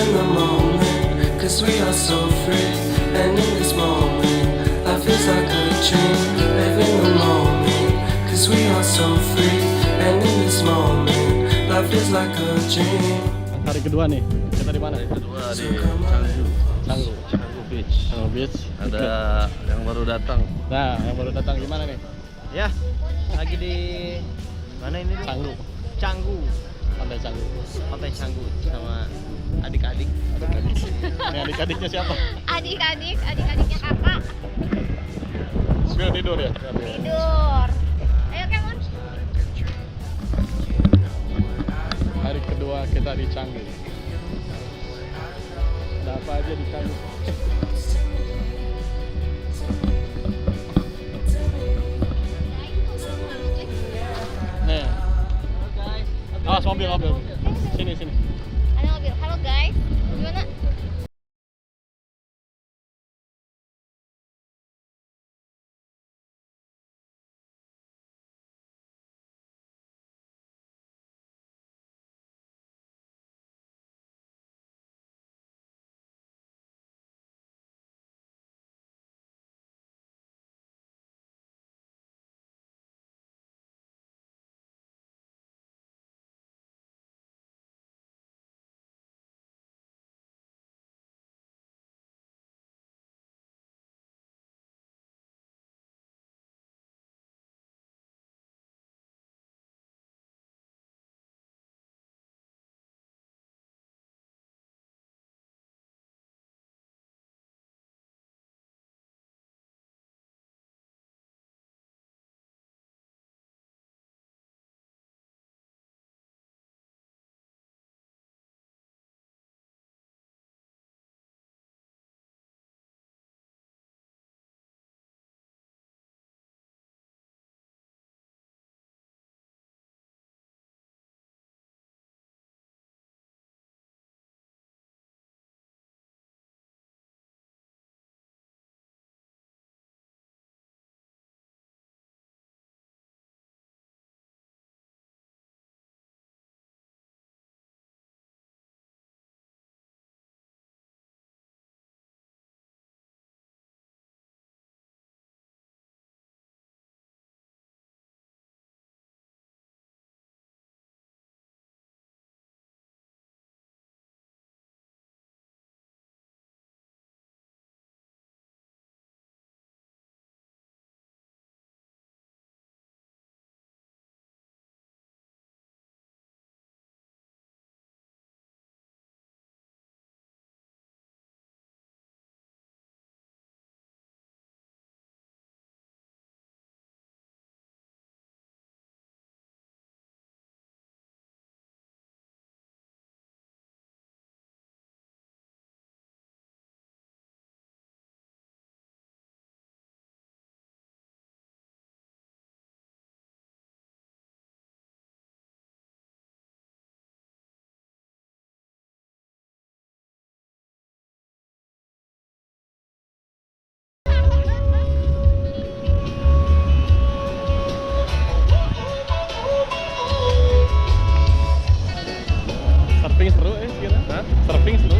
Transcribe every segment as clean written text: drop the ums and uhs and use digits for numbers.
in the moment, cause we are so free. And in this moment, life is like a dream. Live in the moment, cause we are so free. And in this moment, life is like a dream. Hari kedua nih, kita di mana? Hari kedua di Canggu. Canggu Beach. Canggu Beach. Ada yang baru datang. Nah, yang baru datang gimana nih? Ya, lagi di mana ini? Canggu. Canggu. Pantai Canggu. Pantai Canggu sama adik-adik. Ini adik-adiknya siapa? Adik-adiknya kakak. Sambil tidur ya? Tidur. Ayo Kemon. Hari kedua kita di Canggu. Ada apa aja di Canggu? Nih. Awas mobil. Sini. Ada mobil. Halo guys. Gimana? Surfing seru kira? Hah? Surfing seru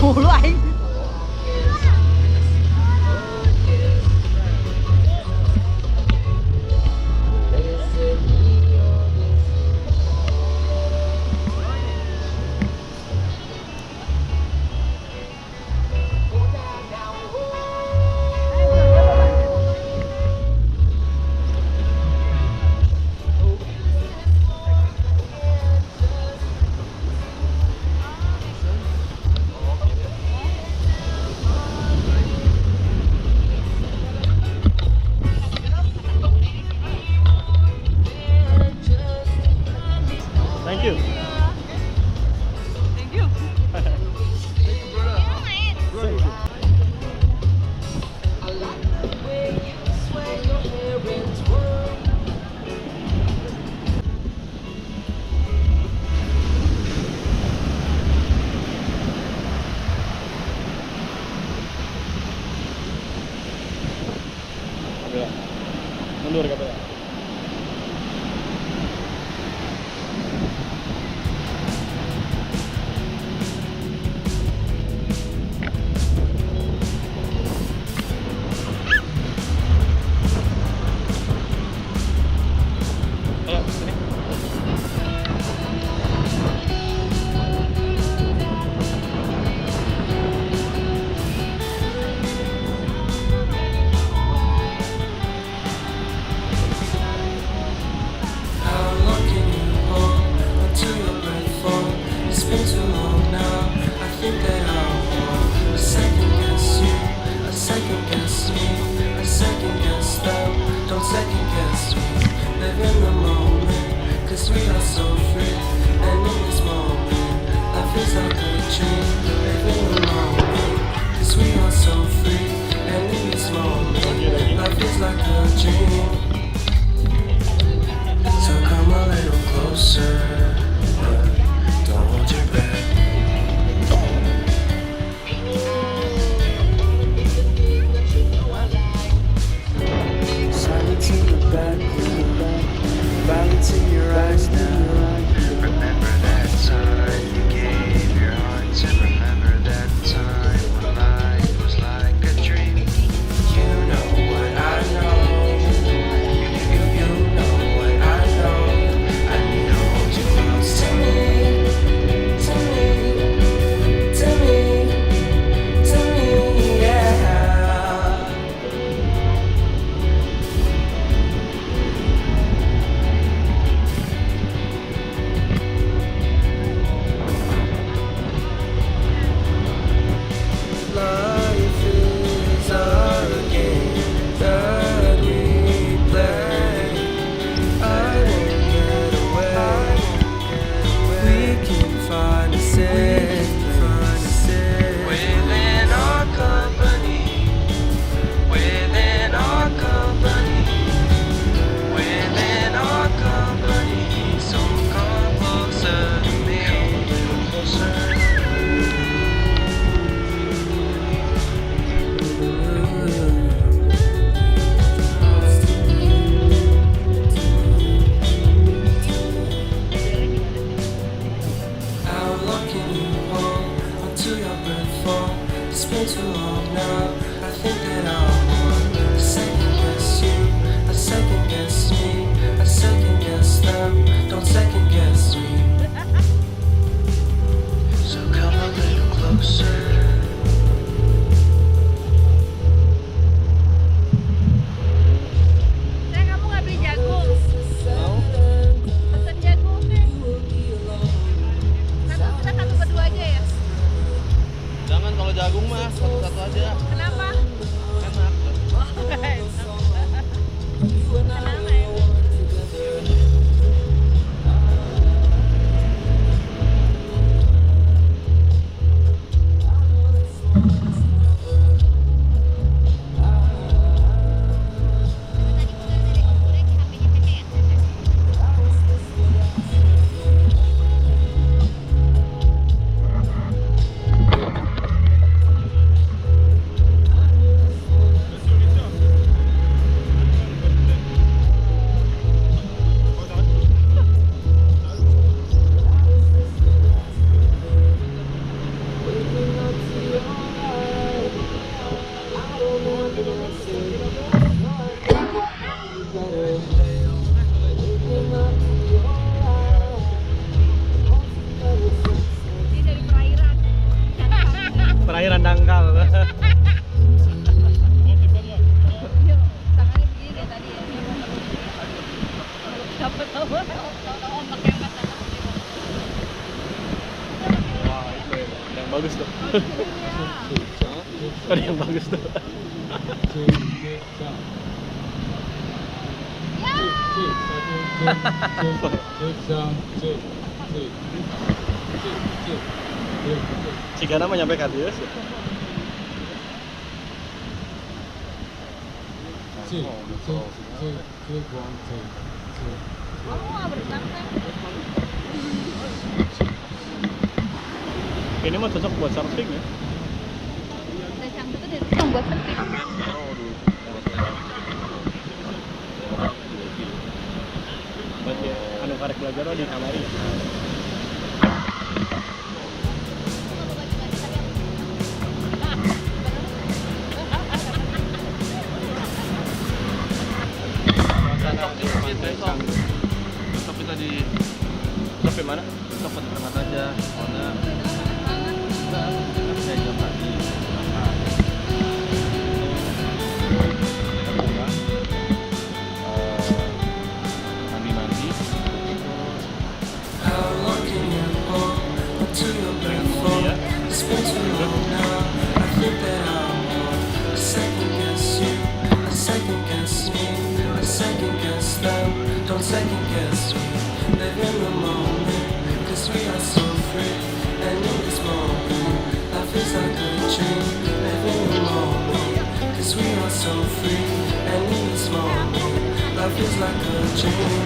Mulu aing. mundur katanya. Ayo, sini. How long can you hold until your breath falls? It's been too long now. I think that I want a second guess you, a second guess me, a second guess them. Don't second guess me. Live in the moment, 'cause we are so free. And in this moment, life is like a dream. Live in the moment, 'cause we are so free. And in this moment, life is like a dream. So come a little closer, but don't hold your breath. Silence in the back room, violence in your eyes now. Remember that time you gave your heart to. Remember that time when life was like a dream. You know what I know. You know what I know. I need to hold you close to me, to me, to me, to me, yeah. Life is a game that we play. I won't get away. We can find a safe, within our company, within our company, within our company. So come closer to me, closer. How long can you hold until your breath falls? It's been too long now. I think that I want a second guess you, a second guess me, a second guess them. Don't second guess me. So come a little closer. Saya kamu nggak beli jagung? Pesen jagung deh. Nah, kita satu berdua aja ya? Jangan kalau jagung mah satu-satu aja. Kenapa? Enak. Kenapa ya? Ini dari perairan. Perairan dangkal. Yuk, tangannya begini deh tadi ya. Dapat tahu ombak hebat datang. Wah, itu yang bagus tuh. Ada yang bagus tuh. Jika nama nyampe kadius ya. Kamu nggak berenang kan? Ini mah cocok buat surfing ya. Dan yang itu dari buat surfing. karek belajar di kamari. Tapi tadi Tapi mana? tempat berangkat aja. Soalnya saya jam pagi. Mandi. How long can you hold until you're grateful? It's been too long now. I think that I'm more. I second guess you, I second guess me, I second guess them. Don't second guess me. Live in the moment, 'cause we are so free. And in this moment, life is like a dream. Live in the moment, 'cause we are so free. And in this moment, life is like a dream.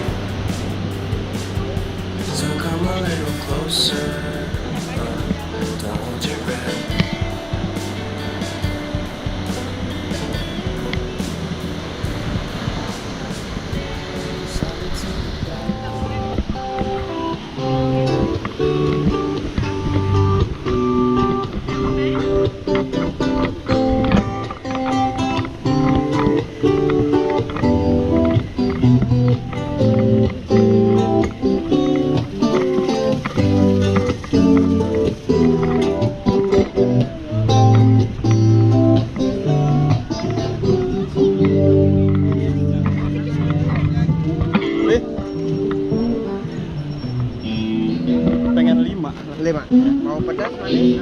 So come a little closer, don't hold your breath. Pengen 5. 5. Mau pedas manis?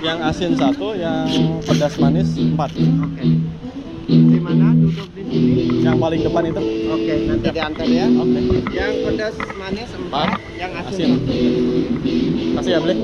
Yang asin 1, yang pedas manis 4. Oke. Di mana duduk di sini? Yang paling depan itu. Oke, nanti diantar ya. Oke. Yang pedas manis 4, yang asin Asin. 1. Kasih ya, Beli.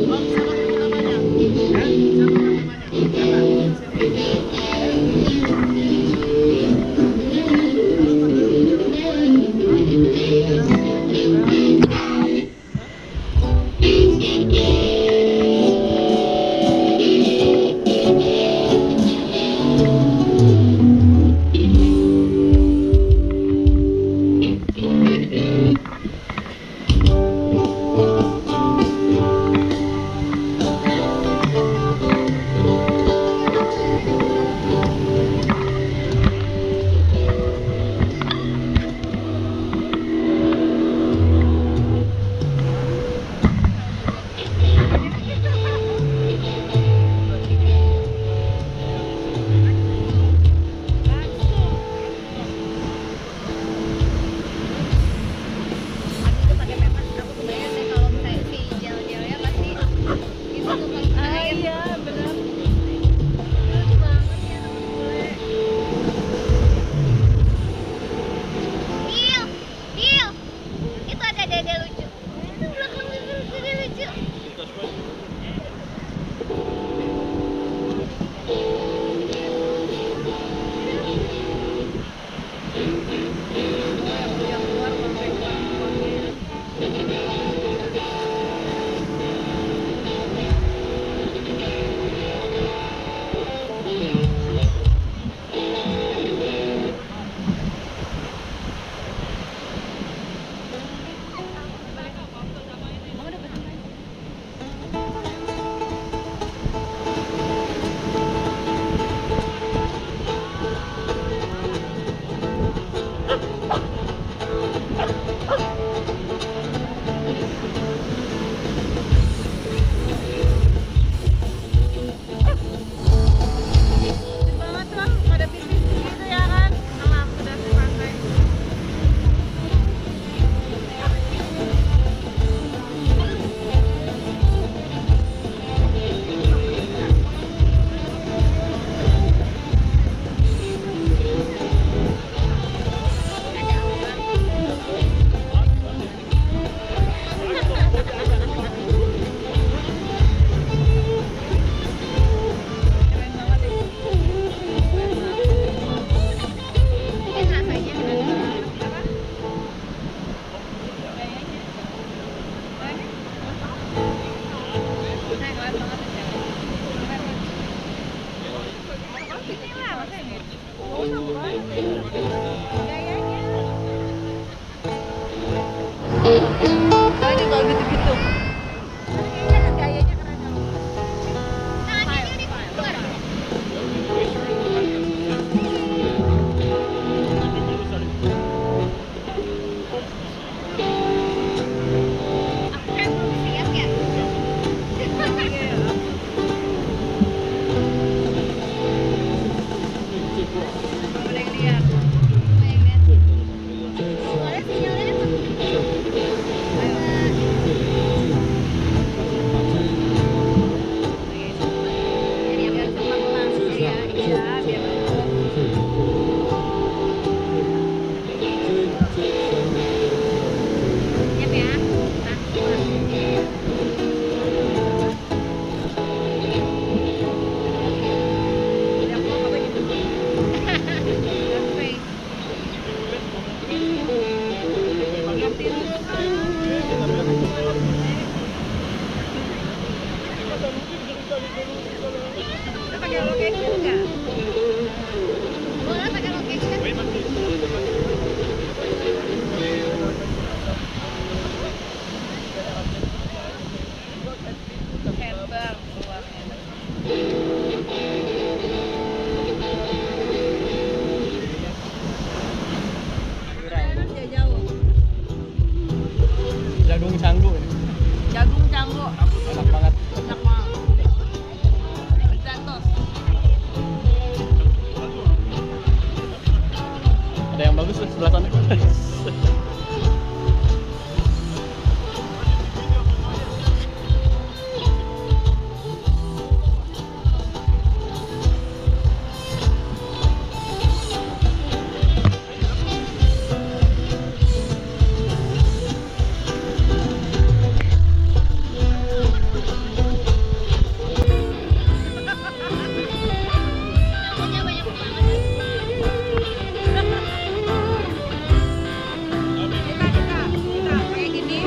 Kita pakai location nggak? Boleh pakai location? Hebat keluarnya. Dia jauh. Jagung canggu ini. Jagung canggu. Enak banget. Enak banget. Berdatos. Ada yang bagus tuh sebelah sana. Banyak banget. Kita kayak gini.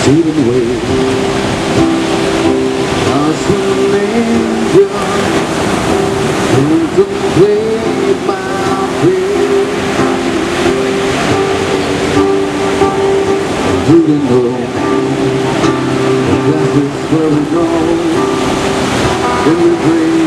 Fading away as an angel contemplate my fate. Do you know that is where we go in the dream?